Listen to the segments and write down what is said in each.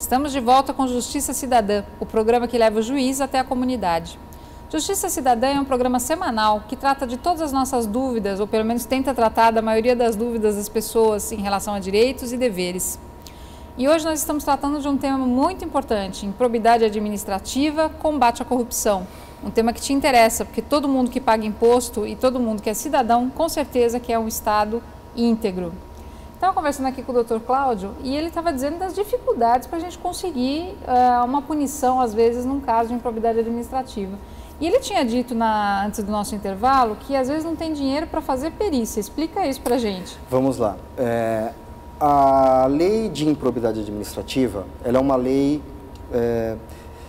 Estamos de volta com Justiça Cidadã, o programa que leva o juiz até a comunidade. Justiça Cidadã é um programa semanal que trata de todas as nossas dúvidas, ou pelo menos tenta tratar da maioria das dúvidas das pessoas em relação a direitos e deveres. E hoje nós estamos tratando de um tema muito importante, improbidade administrativa, combate à corrupção. Um tema que te interessa, porque todo mundo que paga imposto e todo mundo que é cidadão, com certeza quer um Estado íntegro. Estava conversando aqui com o Dr. Cláudio e ele estava dizendo das dificuldades para a gente conseguir uma punição, às vezes, num caso de improbidade administrativa. E ele tinha dito antes do nosso intervalo que às vezes não tem dinheiro para fazer perícia. Explica isso para a gente. Vamos lá. A lei de improbidade administrativa, ela é uma lei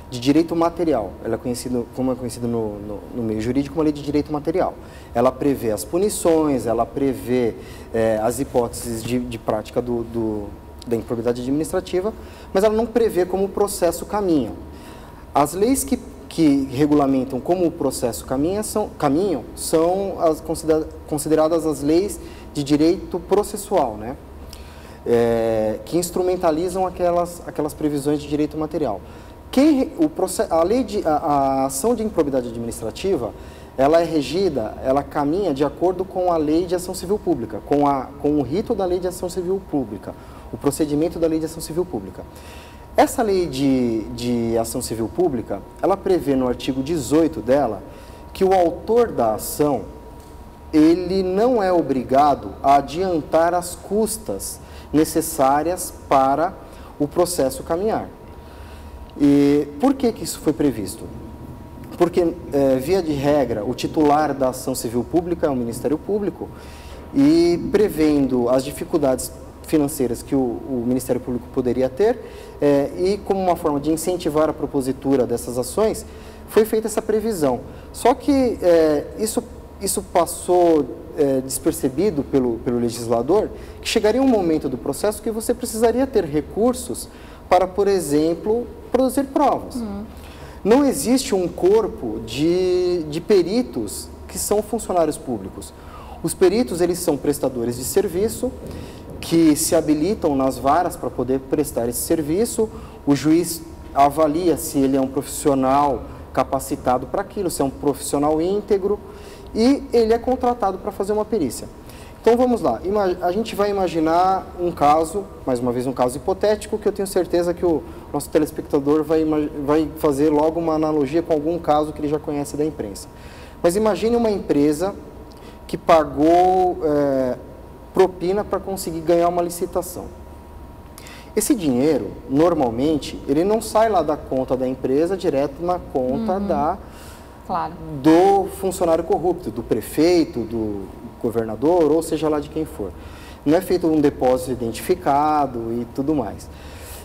de direito material. Ela é conhecida, como é conhecida no meio jurídico, uma lei de direito material. Ela prevê as punições, ela prevê as hipóteses de prática da improbidade administrativa, mas ela não prevê como o processo caminha. As leis que regulamentam como o processo caminham são consideradas as leis de direito processual, né? Que instrumentalizam aquelas previsões de direito material. A ação de improbidade administrativa, ela é regida, ela caminha de acordo com a lei de ação civil pública, com o rito da lei de ação civil pública, o procedimento da lei de ação civil pública. Essa lei de ação civil pública, ela prevê no artigo 18 dela que o autor da ação, ele não é obrigado a adiantar as custas necessárias para o processo caminhar. E por que isso foi previsto? Porque, via de regra, o titular da ação civil pública é o Ministério Público e prevendo as dificuldades financeiras que o Ministério Público poderia ter e como uma forma de incentivar a propositura dessas ações, foi feita essa previsão. Só que isso passou despercebido pelo legislador, que chegaria um momento do processo que você precisaria ter recursos para, por exemplo, produzir provas. Não existe um corpo de peritos que são funcionários públicos. Os peritos, eles são prestadores de serviço, que se habilitam nas varas para poder prestar esse serviço. O juiz avalia se ele é um profissional capacitado para aquilo, se é um profissional íntegro, e ele é contratado para fazer uma perícia. Então vamos lá, a gente vai imaginar um caso, mais uma vez um caso hipotético, que eu tenho certeza que o nosso telespectador vai fazer logo uma analogia com algum caso que ele já conhece da imprensa. Mas imagine uma empresa que pagou propina para conseguir ganhar uma licitação. Esse dinheiro, normalmente, ele não sai lá da conta da empresa direto na conta do funcionário corrupto, do prefeito, do governador, ou seja lá de quem for. Não é feito um depósito identificado e tudo mais.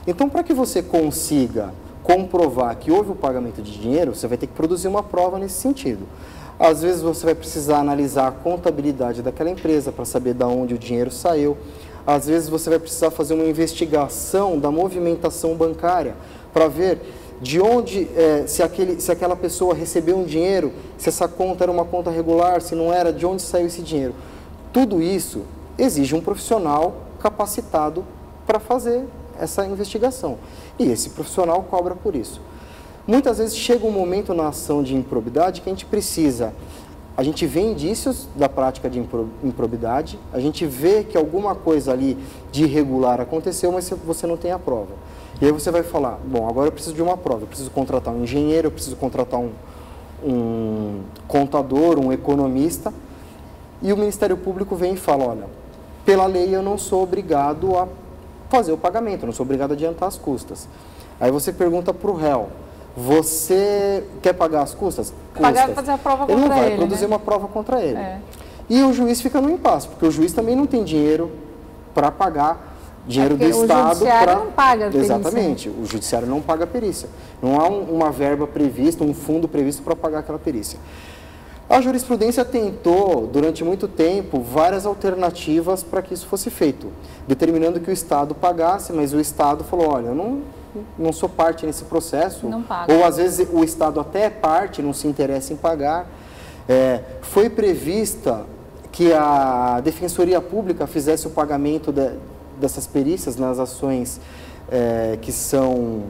Então, para que você consiga comprovar que houve o pagamento de dinheiro, você vai ter que produzir uma prova nesse sentido. Às vezes você vai precisar analisar a contabilidade daquela empresa para saber de onde o dinheiro saiu. Às vezes você vai precisar fazer uma investigação da movimentação bancária para ver de onde, se aquela pessoa recebeu um dinheiro, se essa conta era uma conta regular, se não era, de onde saiu esse dinheiro. Tudo isso exige um profissional capacitado para fazer essa investigação. E esse profissional cobra por isso. Muitas vezes chega um momento na ação de improbidade que a gente vê indícios da prática de improbidade, a gente vê que alguma coisa ali de irregular aconteceu, mas você não tem a prova. E aí você vai falar, bom, agora eu preciso de uma prova, eu preciso contratar um engenheiro, eu preciso contratar um contador, um economista, e o Ministério Público vem e fala, olha, pela lei eu não sou obrigado a fazer o pagamento, eu não sou obrigado a adiantar as custas. Aí você pergunta para o réu, você quer pagar as custas? Pagar fazer a prova contra ele. Ele não vai produzir uma prova contra ele. E o juiz fica no impasse, porque o juiz também não tem dinheiro para pagar dinheiro do Estado. O judiciário não paga a perícia. Exatamente, o judiciário não paga a perícia. Não há uma verba prevista, um fundo previsto para pagar aquela perícia. A jurisprudência tentou, durante muito tempo, várias alternativas para que isso fosse feito, determinando que o Estado pagasse, mas o Estado falou, olha, eu não sou parte nesse processo. Não paga. Ou às vezes o Estado até é parte, não se interessa em pagar. Foi prevista que a Defensoria Pública fizesse o pagamento dessas perícias nas ações que são...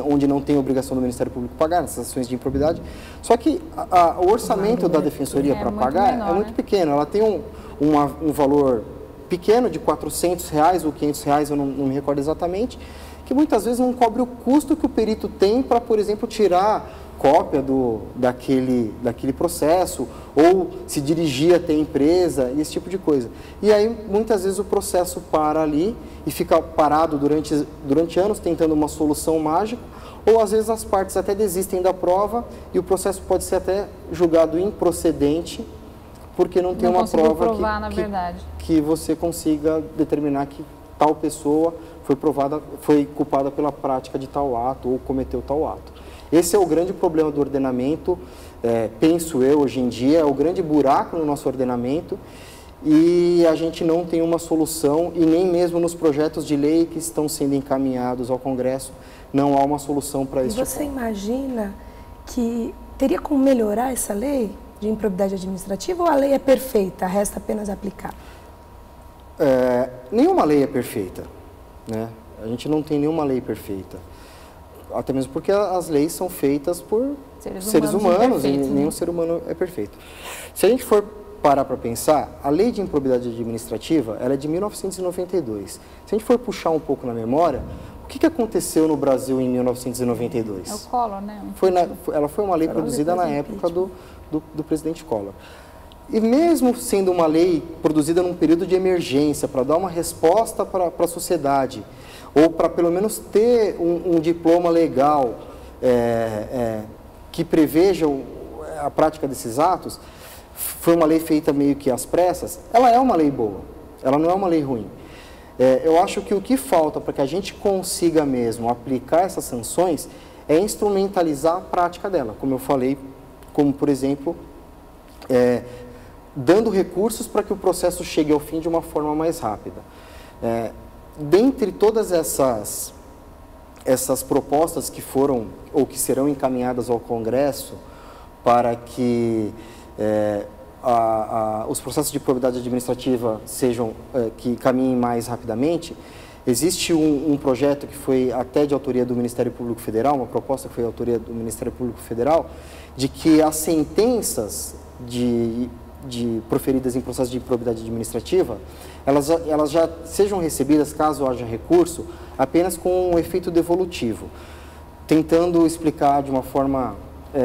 onde não tem obrigação do Ministério Público pagar nessas ações de improbidade. Só que o orçamento da Defensoria para pagar é muito pequeno. Ela tem um valor pequeno de R$400 ou R$500, eu não me recordo exatamente, que muitas vezes não cobre o custo que o perito tem para, por exemplo, tirar cópia daquele processo, ou se dirigir até a empresa, e esse tipo de coisa. E aí, muitas vezes, o processo para ali e fica parado durante anos, tentando uma solução mágica, ou às vezes as partes até desistem da prova e o processo pode ser até julgado improcedente, porque não tem uma prova que você consiga determinar que tal pessoa foi culpada pela prática de tal ato ou cometeu tal ato. Esse é o grande problema do ordenamento, penso eu, hoje em dia, é o grande buraco no nosso ordenamento, e a gente não tem uma solução, e nem mesmo nos projetos de lei que estão sendo encaminhados ao Congresso, não há uma solução para isso. Você imagina que teria como melhorar essa lei de improbidade administrativa, ou a lei é perfeita, resta apenas aplicar? Nenhuma lei é perfeita, né? A gente não tem nenhuma lei perfeita. Até mesmo porque as leis são feitas por seres humanos e nenhum ser humano é perfeito. Se a gente for parar para pensar, a lei de improbidade administrativa ela é de 1992. Se a gente for puxar um pouco na memória, o que aconteceu no Brasil em 1992? É o Collor, né? Ela foi uma lei produzida na época do presidente Collor. E mesmo sendo uma lei produzida num período de emergência, para dar uma resposta para a sociedade, ou para pelo menos ter um diploma legal que preveja a prática desses atos, foi uma lei feita meio que às pressas. Ela é uma lei boa, ela não é uma lei ruim. Eu acho que o que falta para que a gente consiga mesmo aplicar essas sanções é instrumentalizar a prática dela, como eu falei, como por exemplo, dando recursos para que o processo chegue ao fim de uma forma mais rápida. Dentre todas essas propostas que foram ou que serão encaminhadas ao Congresso para que os processos de improbidade administrativa que caminhem mais rapidamente, existe um projeto que foi até de autoria do Ministério Público Federal, uma proposta que foi de autoria do Ministério Público Federal, de que as sentenças proferidas em processo de improbidade administrativa, elas já sejam recebidas, caso haja recurso, apenas com um efeito devolutivo, tentando explicar de uma forma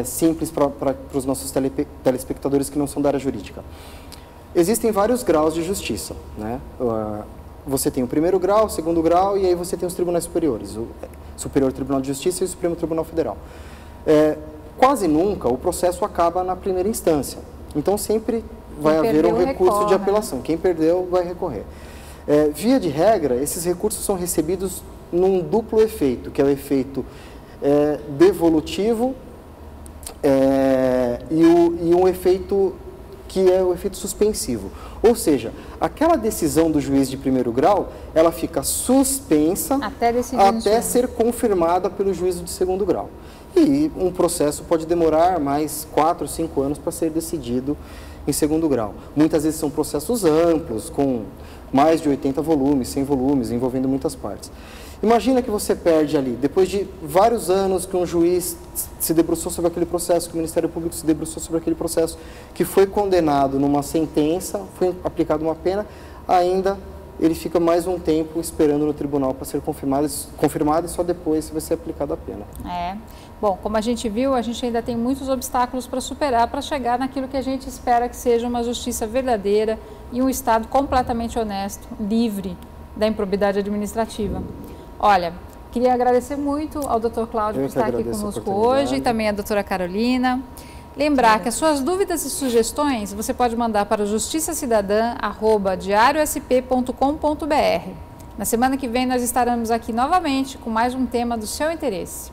simples para os nossos telespectadores que não são da área jurídica. Existem vários graus de justiça, né? Você tem o primeiro grau, o segundo grau, e aí você tem os tribunais superiores, o Superior Tribunal de Justiça e o Supremo Tribunal Federal. Quase nunca o processo acaba na primeira instância. Então, sempre vai haver um recurso de apelação. Quem perdeu vai recorrer. Via de regra, esses recursos são recebidos num duplo efeito, que é o efeito devolutivo e um efeito que é o efeito suspensivo. Ou seja, aquela decisão do juiz de primeiro grau, ela fica suspensa até ser confirmada pelo juízo de segundo grau. E um processo pode demorar mais 4, 5 anos para ser decidido em segundo grau. Muitas vezes são processos amplos, com mais de 80 volumes, 100 volumes, envolvendo muitas partes. Imagina que você perde ali, depois de vários anos que um juiz se debruçou sobre aquele processo, que o Ministério Público se debruçou sobre aquele processo, que foi condenado numa sentença, foi aplicada uma pena, ainda ele fica mais um tempo esperando no tribunal para ser confirmado e só depois vai ser aplicada a pena. Bom, como a gente viu, a gente ainda tem muitos obstáculos para superar, para chegar naquilo que a gente espera que seja uma justiça verdadeira e um Estado completamente honesto, livre da improbidade administrativa. Olha, queria agradecer muito ao Dr. Cláudio por estar aqui conosco hoje e também à doutora Carolina. Lembrar que as suas dúvidas e sugestões você pode mandar para justiçacidadã@diariosp.com.br. Na semana que vem nós estaremos aqui novamente com mais um tema do seu interesse.